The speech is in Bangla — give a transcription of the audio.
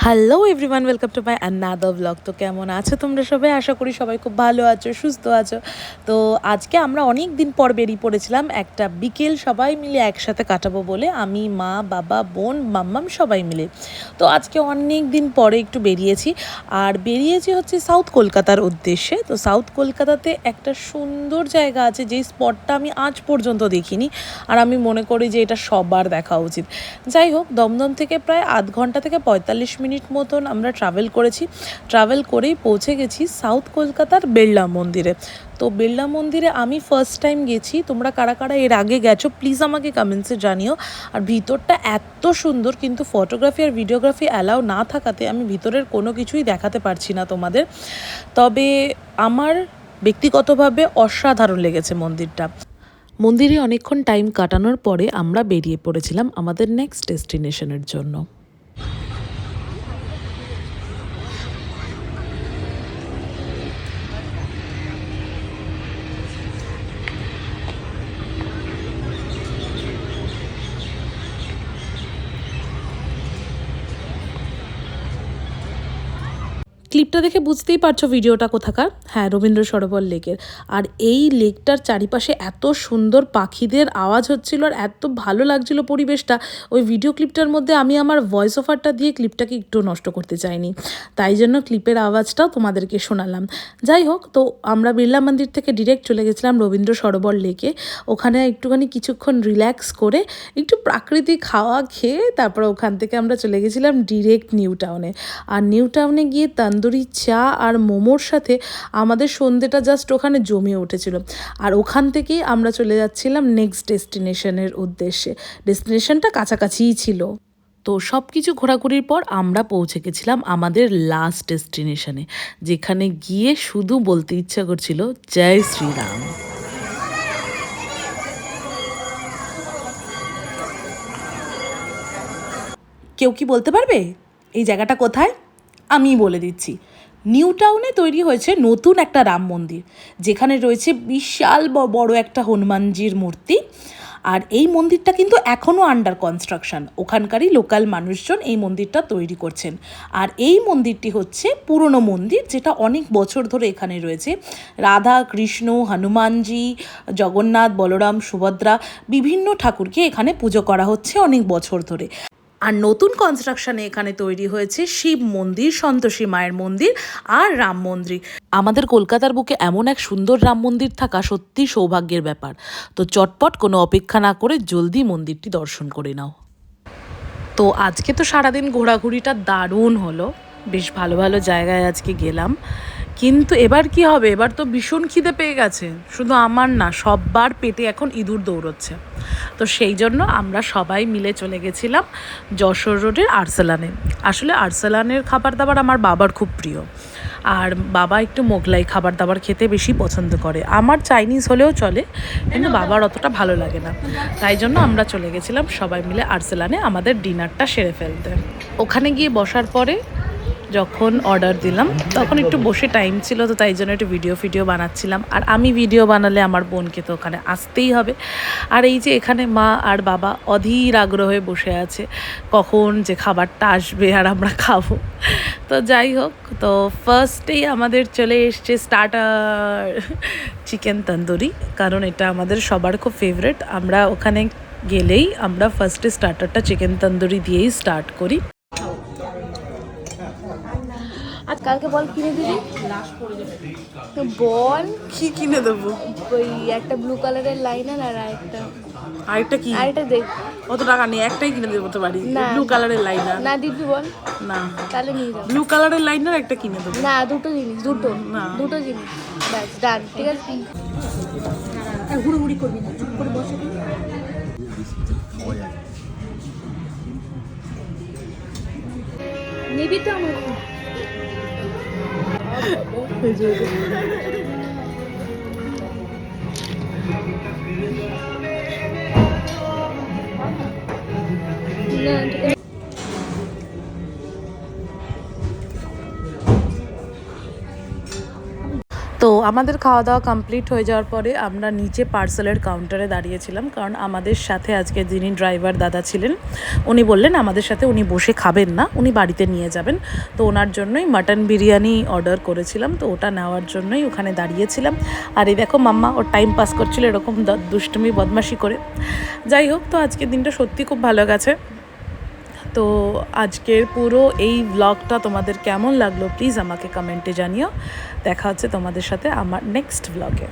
Hello everyone, welcome to my another blog. তো কেমন আছো তোমরা সবাই? আশা করি সবাই খুব ভালো আছো, সুস্থ আছো। তো আজকে আমরা অনেক দিন পর বেরিয়ে পড়েছিলাম একটা বিকেল সবাই মিলে একসাথে কাটাবো বলে, আমি, মা, বাবা, বোন, মাম্মাম সবাই মিলে। তো আজকে অনেক দিন পরে একটু বেরিয়েছি, আর বেরিয়েছি হচ্ছে সাউথ কলকাতার উদ্দেশ্যে। তো সাউথ কলকাতাতে একটা সুন্দর জায়গা আছে, যেই স্পটটা আমি আজ পর্যন্ত দেখিনি, আর আমি মনে করি যে এটা সবার দেখা উচিত। যাই হোক, দমদম থেকে প্রায় আধ ঘন্টা থেকে 45 মিনিট মতন আমরা ট্রাভেল করেছি। ট্রাভেল করেই পৌঁছে গেছি সাউথ কলকাতার বিড়লা মন্দিরে। তো বিড়লা মন্দিরে আমি ফার্স্ট টাইম গেছি। তোমরা কারা কারা এর আগে গেছো প্লিজ আমাকে কমেন্টসে জানিও। আর ভিতরটা এত সুন্দর, কিন্তু ফটোগ্রাফি আর ভিডিওগ্রাফি অ্যালাউ না থাকাতে আমি ভিতরের কোনো কিছুই দেখাতে পারছি না তোমাদের। তবে আমার ব্যক্তিগতভাবে অসাধারণ লেগেছে মন্দিরটা। মন্দিরে অনেকক্ষণ টাইম কাটানোর পরে আমরা বেরিয়ে পড়েছিলাম আমাদের নেক্সট ডেস্টিনেশনের জন্য। ক্লিপটা দেখে বুঝতেই পারছো ভিডিওটা কোথাকার। হ্যাঁ, রবীন্দ্র সরোবর লেকের। আর এই লেকটার চারিপাশে এত সুন্দর পাখিদের আওয়াজ হচ্ছিল, আর এত ভালো লাগছিল পরিবেশটা। ওই ভিডিও ক্লিপটার মধ্যে আমি আমার ভয়েস ওভারটা দিয়ে ক্লিপটাকে একটু নষ্ট করতে চাইনি, তাই জন্য ক্লিপের আওয়াজটাও তোমাদেরকে শোনালাম। যাই হোক, তো আমরা বিড়লা মন্দির থেকে ডিরেক্ট চলে গেছিলাম রবীন্দ্র সরোবর লেকে। ওখানে একটুখানি কিছুক্ষণ রিল্যাক্স করে একটু প্রাকৃতিক হাওয়া খেয়ে তারপর ওখান থেকে আমরা চলে গেছিলাম ডিরেক্ট নিউ টাউনে। আর নিউ টাউনে গিয়ে তন্দুরি চা আর মোমোর সাথে আমাদের সন্ধ্যেটা জাস্ট ওখানে জমে উঠেছিল। আর ওখান থেকেই আমরা চলে যাচ্ছিলাম নেক্সট ডেস্টিনেশনের উদ্দেশ্যে। ডেস্টিনেশনটা কাছাকাছিই ছিল। তো সব কিছু ঘোরাঘুরির পর আমরা পৌঁছে গেছিলাম আমাদের লাস্ট ডেস্টিনেশনে, যেখানে গিয়ে শুধু বলতে ইচ্ছা করছিল জয় শ্রীরাম। কেউ কি বলতে পারবে এই জায়গাটা কোথায়? আমিই বলে দিচ্ছি। নিউ টাউনে তৈরি হয়েছে নতুন একটা রাম মন্দির, যেখানে রয়েছে বিশাল বড় একটা হনুমানজির মূর্তি। আর এই মন্দিরটা কিন্তু এখনও আন্ডার কনস্ট্রাকশন। ওখানকারই লোকাল মানুষজন এই মন্দিরটা তৈরি করছেন। আর এই মন্দিরটি হচ্ছে পুরনো মন্দির, যেটা অনেক বছর ধরে এখানে রয়েছে। রাধা, কৃষ্ণ, হনুমানজি, জগন্নাথ, বলরাম, সুভদ্রা বিভিন্ন ঠাকুরকে এখানে পুজো করা হচ্ছে অনেক বছর ধরে। আর নতুন কনস্ট্রাকশনে এখানে তৈরি হয়েছে শিব মন্দির, সন্তোষী মায়ের মন্দির আর রাম মন্দির। আমাদের কলকাতার বুকে এমন এক সুন্দর রাম মন্দির থাকা সত্যি সৌভাগ্যের ব্যাপার। তো চটপট কোনো অপেক্ষা না করে জলদি মন্দিরটি দর্শন করে নাও। তো আজকে তো সারাদিন ঘোরাঘুরিটা দারুণ হলো, বেশ ভালো ভালো জায়গায় আজকে গেলাম। কিন্তু এবার কি হবে, এবার তো ভীষণ খিদে পেয়ে গেছে, শুধু আমার না, সববার পেটে এখন ইঁদুর দৌড়চ্ছে। তো সেই জন্য আমরা সবাই মিলে চলে গেছিলাম যশোর রোডের আরসালানে। আসলে আরসালানের খাবার দাবার আমার বাবার খুব প্রিয়, আর বাবা একটু মোগলাই খাবার দাবার খেতে বেশি পছন্দ করে। আমার চাইনিজ হলেও চলে, কিন্তু বাবার অতটা ভালো লাগে না। তাই জন্য আমরা চলে গেছিলাম সবাই মিলে আরসালানে আমাদের ডিনারটা সেরে ফেলতে। ওখানে গিয়ে বসার পরে যখন অর্ডার দিলাম তখন একটু বসে টাইম ছিল, তো তাই জন্য একটু ভিডিও বানাচ্ছিলাম। আর আমি ভিডিও বানালে আমার বোনকে তো ওখানে আসতেই হবে। আর এই যে এখানে মা আর বাবা অধীর আগ্রহে বসে আছে কখন যে খাবারটা আসবে আর আমরা খাবো। তো যাই হোক, তো ফার্স্টেই আমাদের চলে এসছে স্টার্টার চিকেন তন্দুরি, কারণ এটা আমাদের সবার খুব ফেভারিট। আমরা ওখানে গেলেই আমরা ফার্স্টে স্টার্টারটা চিকেন তন্দুরি দিয়েই স্টার্ট করি। আর কালকে বল কিনে দিবি, তো বল কি কিনে দেবো? ওই একটা ব্লু কালারের লাইনার আর আরেকটা কি? আরেকটা দেখ। অত টাকা নেই, একটাই কিনে দেবো তো পারি। না ব্লু কালারের লাইনার না দিবি বল, না, তাহলে নিয়ে যাবো। ব্লু কালারের লাইনার একটা কিনে দেবো। না, দুটো জিনিস, না। দুটো জিনিস, ব্যাস ডান, ঠিক আছে। হুড়োহুড়ি করবি না, চুপ করে বসে নিবি তো আমার। না, তো আমাদের খাওয়া দাওয়া কমপ্লিট হয়ে যাওয়ার পরে আমরা নিচে পার্সেলের কাউন্টারে দাঁড়িয়েছিলাম, কারণ আমাদের সাথে আজকে যিনি ড্রাইভার দাদা ছিলেন উনি বললেন আমাদের সাথে উনি বসে খাবেন না, উনি বাড়িতে নিয়ে যাবেন। তো ওনার জন্যই মাটন বিরিয়ানি অর্ডার করেছিলাম, তো ওটা নেওয়ার জন্যই ওখানে দাঁড়িয়েছিলাম। আর এই দেখো মাম্মা ওর টাইম পাস করছিল এরকম দুষ্টুমি বদমাশি করে। যাই হোক, তো আজকের দিনটা সত্যি খুব ভালো গেছে। তো আজকের পুরো এই ব্লগটা তোমাদের কেমন লাগলো প্লিজ আমাকে কমেন্টে জানিও। দেখা হচ্ছে তোমাদের সাথে আমার নেক্সট ব্লগে।